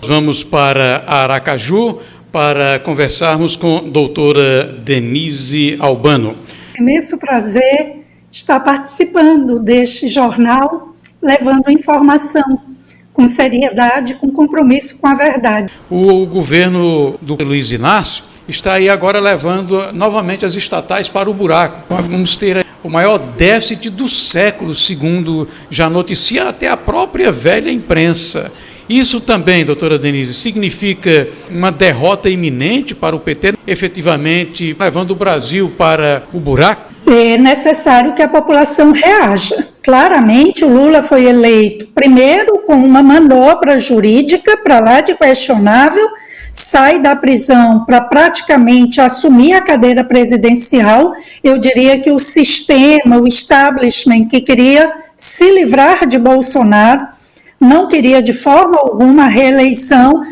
Vamos para Aracaju para conversarmos com a doutora Denise Albano. Imenso prazer estar participando deste jornal, levando informação com seriedade, com compromisso com a verdade. O governo do Luiz Inácio está aí agora levando novamente as estatais para o buraco. Vamos ter o maior déficit do século, segundo já noticia até a própria velha imprensa. Isso também, doutora Denise, significa uma derrota iminente para o PT, efetivamente levando o Brasil para o buraco? É necessário que a população reaja. Claramente, o Lula foi eleito, primeiro, com uma manobra jurídica para lá de questionável, sai da prisão para praticamente assumir a cadeira presidencial. Eu diria que o sistema, o establishment que queria se livrar de Bolsonaro, não queria de forma alguma a reeleição,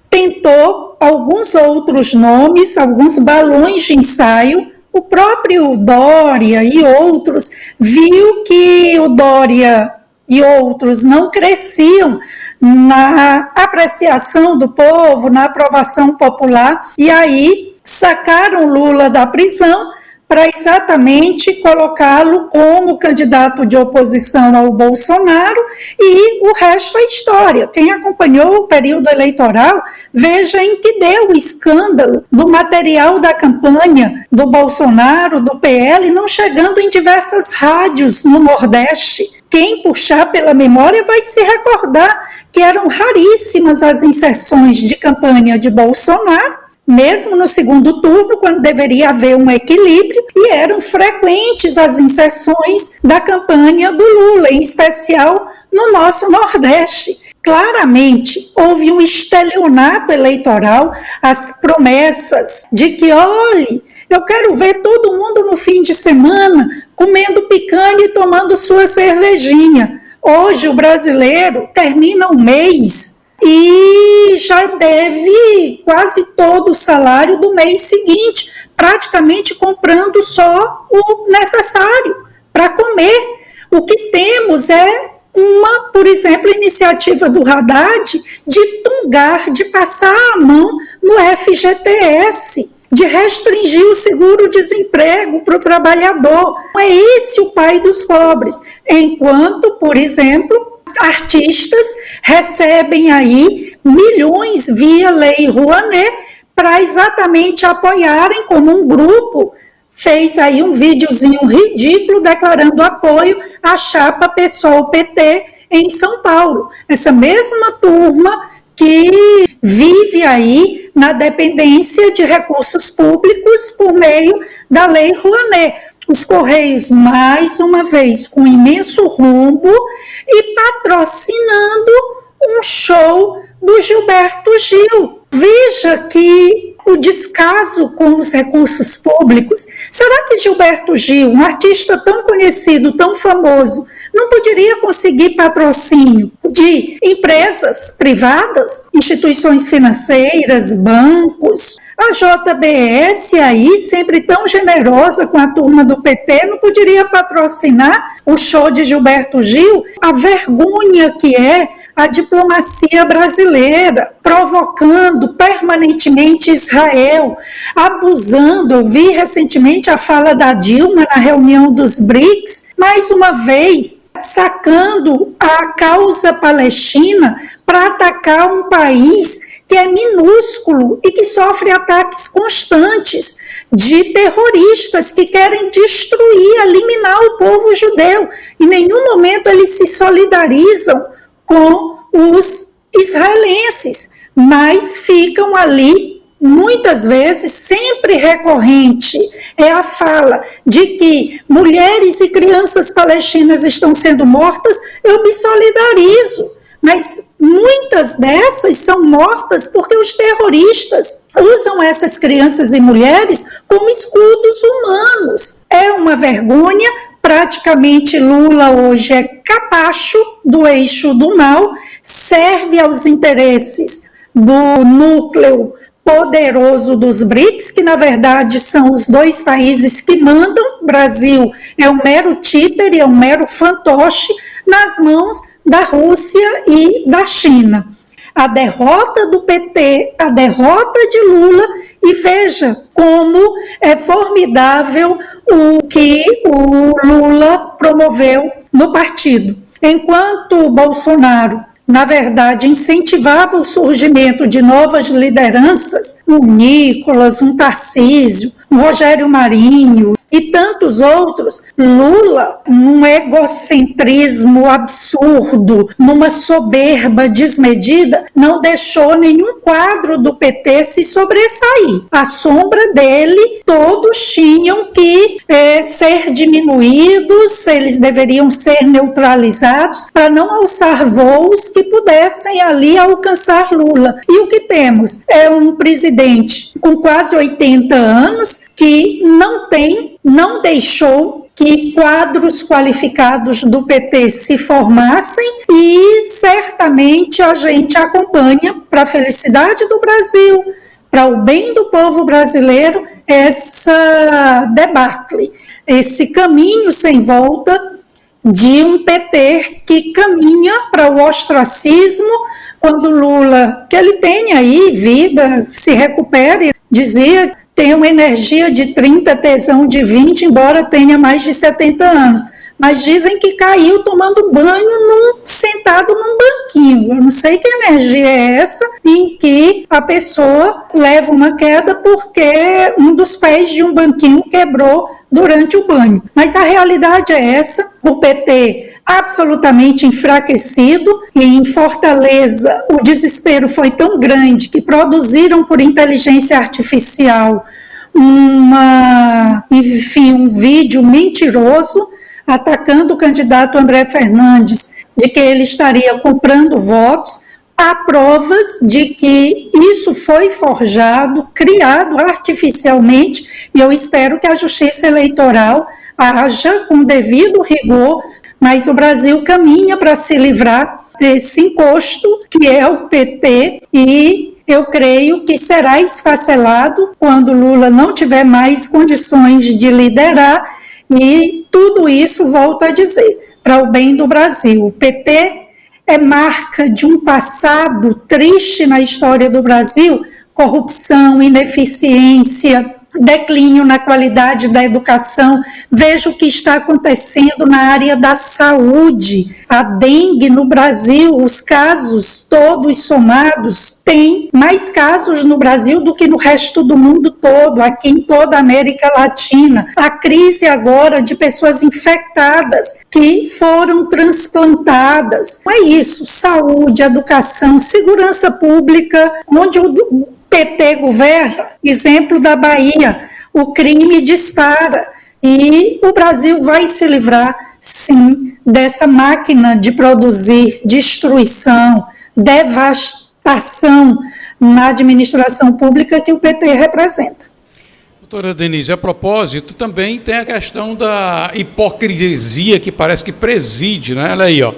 tentou alguns outros nomes, alguns balões de ensaio. O próprio Dória e outros viu que o Dória e outros não cresciam na apreciação do povo, na aprovação popular, e aí sacaram Lula da prisão para exatamente colocá-lo como candidato de oposição ao Bolsonaro, e o resto é história. Quem acompanhou o período eleitoral, veja em que deu o escândalo do material da campanha do Bolsonaro, do PL, não chegando em diversas rádios no Nordeste. Quem puxar pela memória vai se recordar que eram raríssimas as inserções de campanha de Bolsonaro, mesmo no segundo turno, quando deveria haver um equilíbrio, e eram frequentes as inserções da campanha do Lula, em especial no nosso Nordeste. Claramente, houve um estelionato eleitoral, as promessas de que, olhe, eu quero ver todo mundo no fim de semana comendo picanha e tomando sua cervejinha. Hoje, o brasileiro termina o mês e já deve quase todo o salário do mês seguinte, praticamente comprando só o necessário para comer. O que temos é por exemplo, iniciativa do Haddad de tungar, de passar a mão no FGTS, de restringir o seguro-desemprego para o trabalhador. É esse o pai dos pobres, enquanto, por exemplo, artistas recebem aí milhões via Lei Rouanet para exatamente apoiarem, como um grupo fez aí um videozinho ridículo declarando apoio à chapa PSOL-PT em São Paulo. Essa mesma turma que vive aí na dependência de recursos públicos por meio da Lei Rouanet. Os Correios, mais uma vez, com imenso rombo e patrocinando um show do Gilberto Gil. Veja que o descaso com os recursos públicos. Será que Gilberto Gil, um artista tão conhecido, tão famoso, não poderia conseguir patrocínio de empresas privadas, instituições financeiras, bancos? A JBS aí, sempre tão generosa com a turma do PT, não poderia patrocinar o show de Gilberto Gil? A vergonha que é a diplomacia brasileira, provocando permanentemente Israel, abusando. Eu vi recentemente a fala da Dilma na reunião dos BRICS, mais uma vez, sacando a causa palestina para atacar um país que é minúsculo e que sofre ataques constantes de terroristas que querem destruir, eliminar o povo judeu. Em nenhum momento eles se solidarizam com os israelenses, mas ficam ali, muitas vezes, sempre recorrente é a fala de que mulheres e crianças palestinas estão sendo mortas. Eu me solidarizo, mas muitas dessas são mortas porque os terroristas usam essas crianças e mulheres como escudos humanos. É uma vergonha. Praticamente Lula hoje é capacho do eixo do mal, serve aos interesses do núcleo poderoso dos BRICS, que na verdade são os dois países que mandam. O Brasil é um mero títere, é um mero fantoche nas mãos da Rússia e da China. a derrota do PT, a derrota de Lula, e veja como é formidável o que o Lula promoveu no partido. Enquanto o Bolsonaro, na verdade, incentivava o surgimento de novas lideranças, um Nicolas, um Tarcísio, um Rogério Marinho e tantos outros, Lula, num egocentrismo absurdo, numa soberba desmedida, não deixou nenhum quadro do PT se sobressair. À sombra dele, todos tinham que ser diminuídos, eles deveriam ser neutralizados para não alçar voos que pudessem ali alcançar Lula. E o que temos é um presidente com quase 80 anos que não deixou que quadros qualificados do PT se formassem, e certamente a gente acompanha, para a felicidade do Brasil, para o bem do povo brasileiro, essa debacle, esse caminho sem volta de um PT que caminha para o ostracismo, quando Lula, que ele tem aí vida, se recupere, dizia, tem uma energia de 30, tesão de 20, embora tenha mais de 70 anos. Mas dizem que caiu tomando banho sentado num banquinho. Eu não sei que energia é essa em que a pessoa leva uma queda porque um dos pés de um banquinho quebrou durante o banho. Mas a realidade é essa, o PT absolutamente enfraquecido, e em Fortaleza o desespero foi tão grande que produziram por inteligência artificial um vídeo mentiroso atacando o candidato André Fernandes de que ele estaria comprando votos. Há provas de que isso foi forjado, criado artificialmente, e eu espero que a Justiça Eleitoral haja com devido rigor, mas o Brasil caminha para se livrar desse encosto que é o PT, e eu creio que será esfacelado quando Lula não tiver mais condições de liderar, e tudo isso, volto a dizer, para o bem do Brasil. O PT é marca de um passado triste na história do Brasil, corrupção, ineficiência, declínio na qualidade da educação. Veja o que está acontecendo na área da saúde. A dengue no Brasil, os casos todos somados, tem mais casos no Brasil do que no resto do mundo todo, aqui em toda a América Latina. A crise agora de pessoas infectadas que foram transplantadas. É isso, saúde, educação, segurança pública, onde o PT governa, exemplo da Bahia, o crime dispara, e o Brasil vai se livrar, sim, dessa máquina de produzir destruição, devastação na administração pública que o PT representa. Doutora Denise, a propósito, também tem a questão da hipocrisia que parece que preside, né? Olha aí, ó,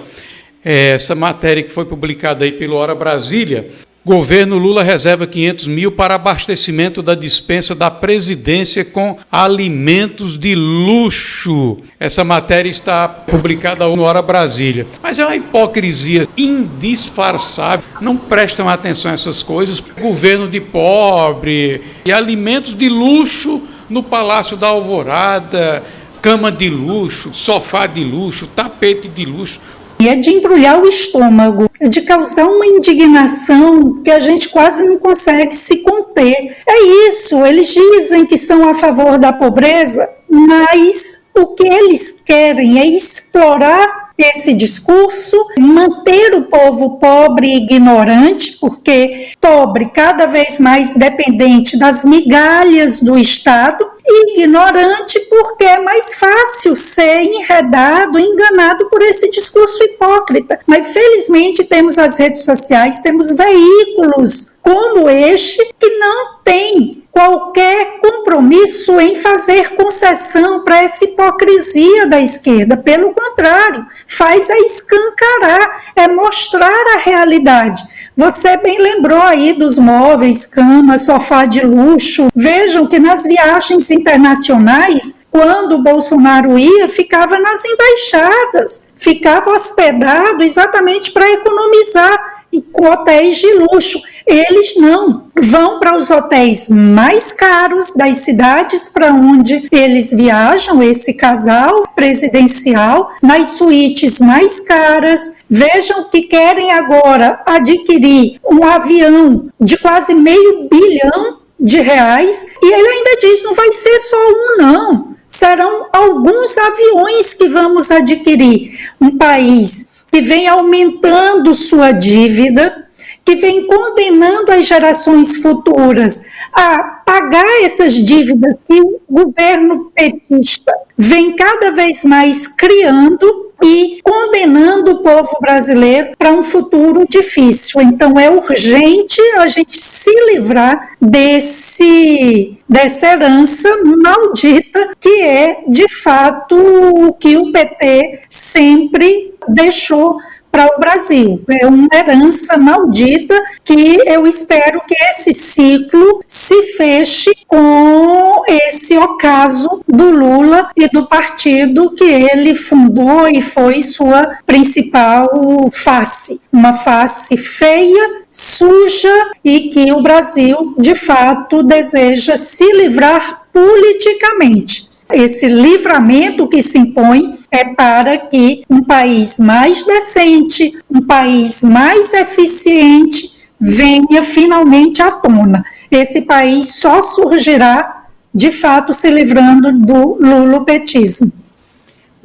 essa matéria que foi publicada aí pelo Hora Brasília. Governo Lula reserva 500 mil para abastecimento da despensa da presidência com alimentos de luxo. Essa matéria está publicada no Hora Brasília. Mas é uma hipocrisia indisfarçável. Não prestam atenção a essas coisas. Governo de pobre e alimentos de luxo no Palácio da Alvorada, cama de luxo, sofá de luxo, tapete de luxo. E é de embrulhar o estômago, é de causar uma indignação que a gente quase não consegue se conter. É isso, eles dizem que são a favor da pobreza, mas o que eles querem é explorar esse discurso, manter o povo pobre e ignorante, porque pobre cada vez mais dependente das migalhas do Estado, e ignorante porque é mais fácil ser enredado, enganado por esse discurso hipócrita. Mas felizmente temos as redes sociais, temos veículos como este que não tem qualquer compromisso em fazer concessão para essa hipocrisia da esquerda. Pelo contrário, faz a escancarar, é mostrar a realidade. Você bem lembrou aí dos móveis, cama, sofá de luxo. Vejam que nas viagens internacionais, quando o Bolsonaro ia, ficava nas embaixadas, ficava hospedado exatamente para economizar. com hotéis de luxo. Eles não, vão para os hotéis mais caros das cidades para onde eles viajam, esse casal presidencial, nas suítes mais caras. Vejam que querem agora adquirir um avião de quase R$500 bilhão, e ele ainda diz, não vai ser só um não, serão alguns aviões que vamos adquirir. Um país que vem aumentando sua dívida, que vem condenando as gerações futuras a pagar essas dívidas que o governo petista vem cada vez mais criando e condenando o povo brasileiro para um futuro difícil. Então é urgente a gente se livrar dessa herança maldita que é, de fato, o que o PT sempre deixou para o Brasil. É uma herança maldita que eu espero que esse ciclo se feche com esse ocaso do Lula e do partido que ele fundou e foi sua principal face. Uma face feia, suja, e que o Brasil, de fato, deseja se livrar politicamente. Esse livramento que se impõe é para que um país mais decente, um país mais eficiente venha finalmente à tona. Esse país só surgirá, de fato, se livrando do lulopetismo.